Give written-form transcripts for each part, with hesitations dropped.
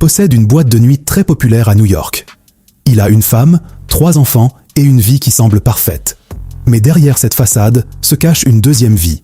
possède une boîte de nuit très populaire à New York. Il a une femme, 3 enfants et une vie qui semble parfaite. Mais derrière cette façade se cache une deuxième vie.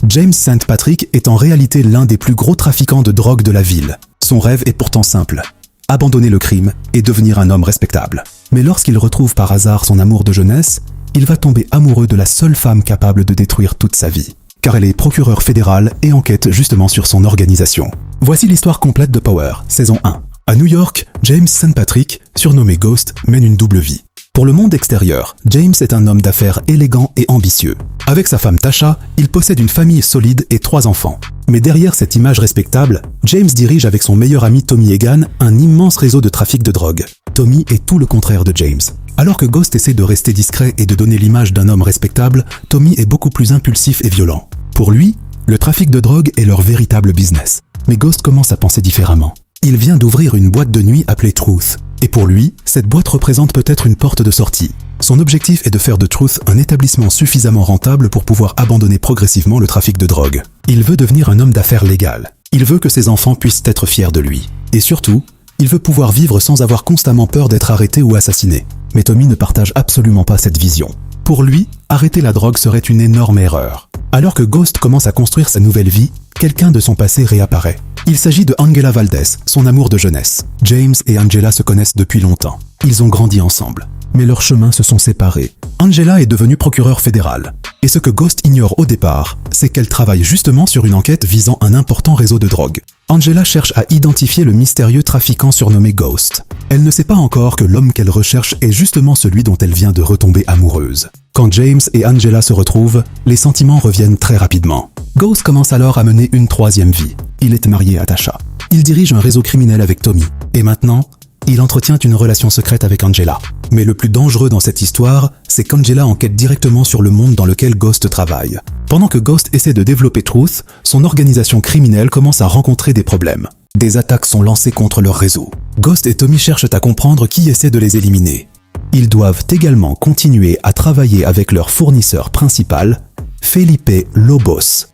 James St. Patrick est en réalité l'un des plus gros trafiquants de drogue de la ville. Son rêve est pourtant simple: abandonner le crime et devenir un homme respectable. Mais lorsqu'il retrouve par hasard son amour de jeunesse, il va tomber amoureux de la seule femme capable de détruire toute sa vie. Car elle est procureure fédérale et enquête justement sur son organisation. Voici l'histoire complète de Power, saison 1. À New York, James St. Patrick, surnommé Ghost, mène une double vie. Pour le monde extérieur, James est un homme d'affaires élégant et ambitieux. Avec sa femme Tasha, il possède une famille solide et 3 enfants. Mais derrière cette image respectable, James dirige avec son meilleur ami Tommy Egan un immense réseau de trafic de drogue. Tommy est tout le contraire de James. Alors que Ghost essaie de rester discret et de donner l'image d'un homme respectable, Tommy est beaucoup plus impulsif et violent. Pour lui, le trafic de drogue est leur véritable business. Mais Ghost commence à penser différemment. Il vient d'ouvrir une boîte de nuit appelée Truth. Et pour lui, cette boîte représente peut-être une porte de sortie. Son objectif est de faire de Truth un établissement suffisamment rentable pour pouvoir abandonner progressivement le trafic de drogue. Il veut devenir un homme d'affaires légal. Il veut que ses enfants puissent être fiers de lui. Et surtout, il veut pouvoir vivre sans avoir constamment peur d'être arrêté ou assassiné. Mais Tommy ne partage absolument pas cette vision. Pour lui, arrêter la drogue serait une énorme erreur. Alors que Ghost commence à construire sa nouvelle vie, quelqu'un de son passé réapparaît. Il s'agit de Angela Valdez, son amour de jeunesse. James et Angela se connaissent depuis longtemps. Ils ont grandi ensemble. Mais leurs chemins se sont séparés. Angela est devenue procureure fédérale. Et ce que Ghost ignore au départ, c'est qu'elle travaille justement sur une enquête visant un important réseau de drogue. Angela cherche à identifier le mystérieux trafiquant surnommé Ghost. Elle ne sait pas encore que l'homme qu'elle recherche est justement celui dont elle vient de retomber amoureuse. Quand James et Angela se retrouvent, les sentiments reviennent très rapidement. Ghost commence alors à mener une 3e vie. Il est marié à Tasha. Il dirige un réseau criminel avec Tommy. Et maintenant, il entretient une relation secrète avec Angela. Mais le plus dangereux dans cette histoire, c'est qu'Angela enquête directement sur le monde dans lequel Ghost travaille. Pendant que Ghost essaie de développer Truth, son organisation criminelle commence à rencontrer des problèmes. Des attaques sont lancées contre leur réseau. Ghost et Tommy cherchent à comprendre qui essaie de les éliminer. Ils doivent également continuer à travailler avec leur fournisseur principal, Felipe Lobos,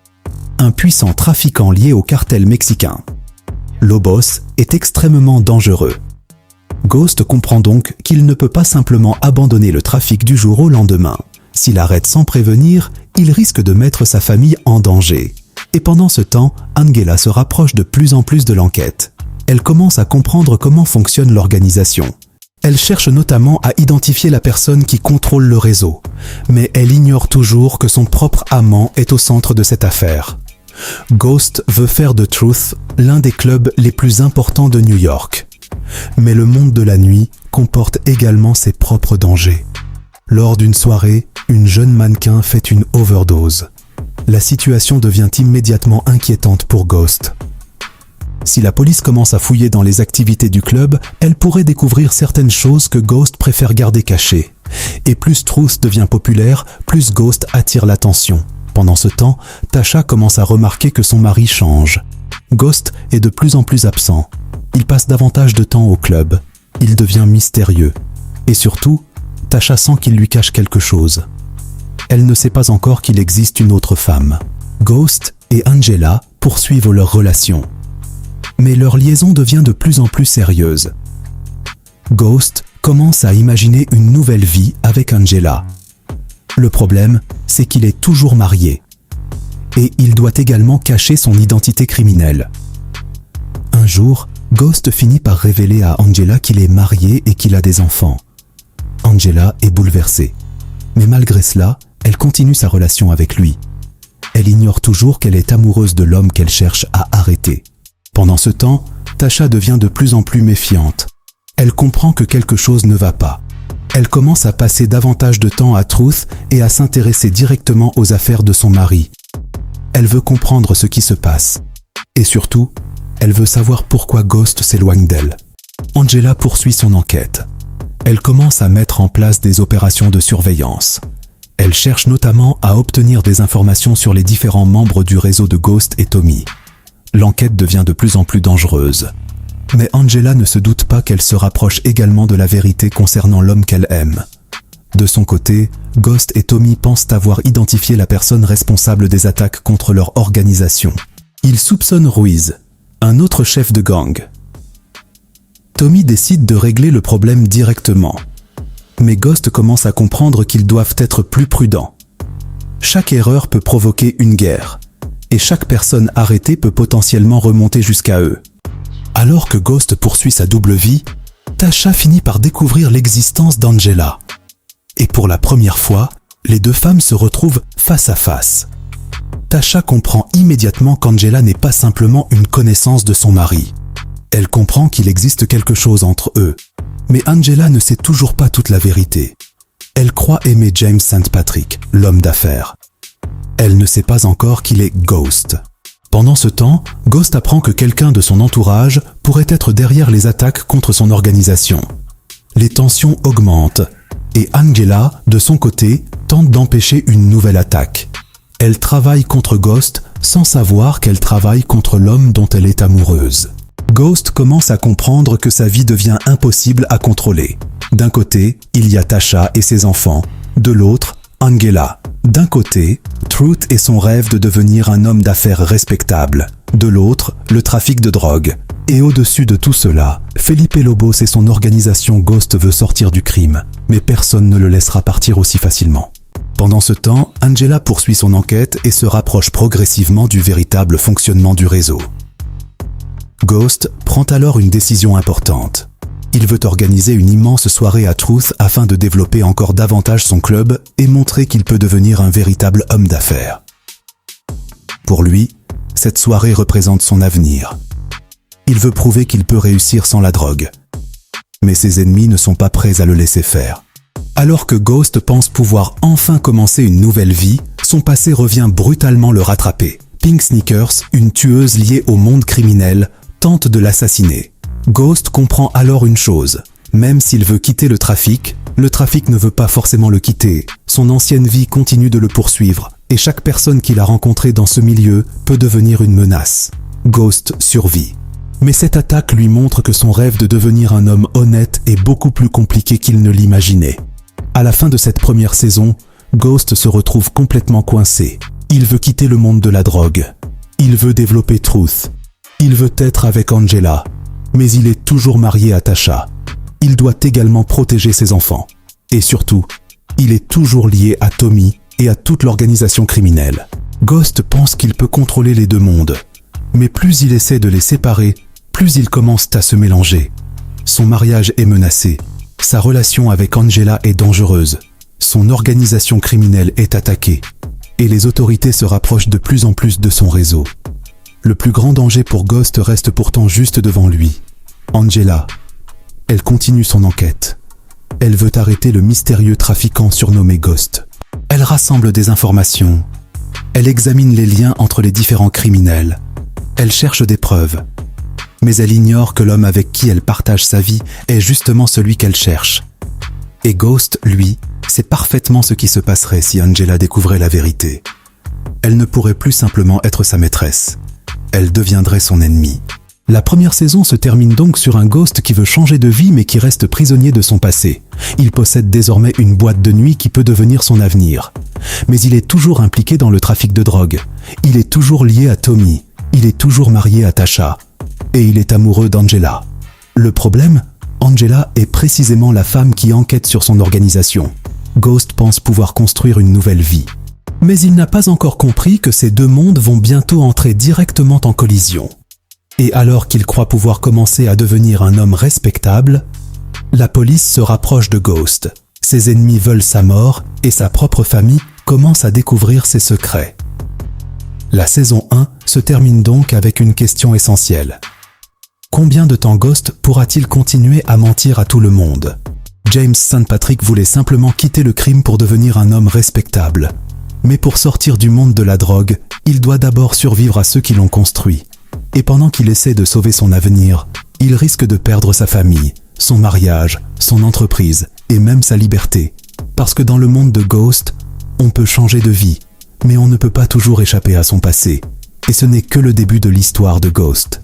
un puissant trafiquant lié au cartel mexicain. Lobos est extrêmement dangereux. Ghost comprend donc qu'il ne peut pas simplement abandonner le trafic du jour au lendemain. S'il arrête sans prévenir, il risque de mettre sa famille en danger. Et pendant ce temps, Angela se rapproche de plus en plus de l'enquête. Elle commence à comprendre comment fonctionne l'organisation. Elle cherche notamment à identifier la personne qui contrôle le réseau, mais elle ignore toujours que son propre amant est au centre de cette affaire. Ghost veut faire de Truth l'un des clubs les plus importants de New York. Mais le monde de la nuit comporte également ses propres dangers. Lors d'une soirée, une jeune mannequin fait une overdose. La situation devient immédiatement inquiétante pour Ghost. Si la police commence à fouiller dans les activités du club, elle pourrait découvrir certaines choses que Ghost préfère garder cachées. Et plus Truth devient populaire, plus Ghost attire l'attention. Pendant ce temps, Tasha commence à remarquer que son mari change. Ghost est de plus en plus absent. Il passe davantage de temps au club. Il devient mystérieux. Et surtout, Tasha sent qu'il lui cache quelque chose. Elle ne sait pas encore qu'il existe une autre femme. Ghost et Angela poursuivent leur relation. Mais leur liaison devient de plus en plus sérieuse. Ghost commence à imaginer une nouvelle vie avec Angela. Le problème, c'est qu'il est toujours marié. Et il doit également cacher son identité criminelle. Un jour, Ghost finit par révéler à Angela qu'il est marié et qu'il a des enfants. Angela est bouleversée. Mais malgré cela, elle continue sa relation avec lui. Elle ignore toujours qu'elle est amoureuse de l'homme qu'elle cherche à arrêter. Pendant ce temps, Tasha devient de plus en plus méfiante. Elle comprend que quelque chose ne va pas. Elle commence à passer davantage de temps à Truth et à s'intéresser directement aux affaires de son mari. Elle veut comprendre ce qui se passe. Et surtout, elle veut savoir pourquoi Ghost s'éloigne d'elle. Angela poursuit son enquête. Elle commence à mettre en place des opérations de surveillance. Elle cherche notamment à obtenir des informations sur les différents membres du réseau de Ghost et Tommy. L'enquête devient de plus en plus dangereuse. Mais Angela ne se doute pas qu'elle se rapproche également de la vérité concernant l'homme qu'elle aime. De son côté, Ghost et Tommy pensent avoir identifié la personne responsable des attaques contre leur organisation. Ils soupçonnent Ruiz, un autre chef de gang. Tommy décide de régler le problème directement. Mais Ghost commence à comprendre qu'ils doivent être plus prudents. Chaque erreur peut provoquer une guerre, et chaque personne arrêtée peut potentiellement remonter jusqu'à eux. Alors que Ghost poursuit sa double vie, Tasha finit par découvrir l'existence d'Angela. Et pour la première fois, les deux femmes se retrouvent face à face. Tasha comprend immédiatement qu'Angela n'est pas simplement une connaissance de son mari. Elle comprend qu'il existe quelque chose entre eux. Mais Angela ne sait toujours pas toute la vérité. Elle croit aimer James St. Patrick, l'homme d'affaires. Elle ne sait pas encore qu'il est Ghost. Pendant ce temps, Ghost apprend que quelqu'un de son entourage pourrait être derrière les attaques contre son organisation. Les tensions augmentent, et Angela, de son côté, tente d'empêcher une nouvelle attaque. Elle travaille contre Ghost sans savoir qu'elle travaille contre l'homme dont elle est amoureuse. Ghost commence à comprendre que sa vie devient impossible à contrôler. D'un côté, il y a Tasha et ses enfants. De l'autre, Angela. D'un côté, Truth et son rêve de devenir un homme d'affaires respectable. De l'autre, le trafic de drogue. Et au-dessus de tout cela, Felipe Lobos et son organisation Ghost veut sortir du crime. Mais personne ne le laissera partir aussi facilement. Pendant ce temps, Angela poursuit son enquête et se rapproche progressivement du véritable fonctionnement du réseau. Ghost prend alors une décision importante. Il veut organiser une immense soirée à Truth afin de développer encore davantage son club et montrer qu'il peut devenir un véritable homme d'affaires. Pour lui, cette soirée représente son avenir. Il veut prouver qu'il peut réussir sans la drogue. Mais ses ennemis ne sont pas prêts à le laisser faire. Alors que Ghost pense pouvoir enfin commencer une nouvelle vie, son passé revient brutalement le rattraper. Pink Sneakers, une tueuse liée au monde criminel, tente de l'assassiner. Ghost comprend alors une chose. Même s'il veut quitter le trafic ne veut pas forcément le quitter. Son ancienne vie continue de le poursuivre, et chaque personne qu'il a rencontrée dans ce milieu peut devenir une menace. Ghost survit. Mais cette attaque lui montre que son rêve de devenir un homme honnête est beaucoup plus compliqué qu'il ne l'imaginait. À la fin de cette première saison, Ghost se retrouve complètement coincé. Il veut quitter le monde de la drogue. Il veut développer Truth. Il veut être avec Angela. Mais il est toujours marié à Tasha. Il doit également protéger ses enfants. Et surtout, il est toujours lié à Tommy et à toute l'organisation criminelle. Ghost pense qu'il peut contrôler les deux mondes. Mais plus il essaie de les séparer, plus ils commencent à se mélanger. Son mariage est menacé. Sa relation avec Angela est dangereuse. Son organisation criminelle est attaquée. Et les autorités se rapprochent de plus en plus de son réseau. Le plus grand danger pour Ghost reste pourtant juste devant lui. Angela. Elle continue son enquête. Elle veut arrêter le mystérieux trafiquant surnommé Ghost. Elle rassemble des informations. Elle examine les liens entre les différents criminels. Elle cherche des preuves. Mais elle ignore que l'homme avec qui elle partage sa vie est justement celui qu'elle cherche. Et Ghost, lui, sait parfaitement ce qui se passerait si Angela découvrait la vérité. Elle ne pourrait plus simplement être sa maîtresse. Elle deviendrait son ennemi. La première saison se termine donc sur un Ghost qui veut changer de vie mais qui reste prisonnier de son passé. Il possède désormais une boîte de nuit qui peut devenir son avenir. Mais il est toujours impliqué dans le trafic de drogue. Il est toujours lié à Tommy. Il est toujours marié à Tasha. Et il est amoureux d'Angela. Le problème, Angela est précisément la femme qui enquête sur son organisation. Ghost pense pouvoir construire une nouvelle vie. Mais il n'a pas encore compris que ces deux mondes vont bientôt entrer directement en collision. Et alors qu'il croit pouvoir commencer à devenir un homme respectable, la police se rapproche de Ghost. Ses ennemis veulent sa mort et sa propre famille commence à découvrir ses secrets. La saison 1 se termine donc avec une question essentielle. Combien de temps Ghost pourra-t-il continuer à mentir à tout le monde? James St. Patrick voulait simplement quitter le crime pour devenir un homme respectable. Mais pour sortir du monde de la drogue, il doit d'abord survivre à ceux qui l'ont construit. Et pendant qu'il essaie de sauver son avenir, il risque de perdre sa famille, son mariage, son entreprise et même sa liberté. Parce que dans le monde de Ghost, on peut changer de vie, mais on ne peut pas toujours échapper à son passé. Et ce n'est que le début de l'histoire de Ghost.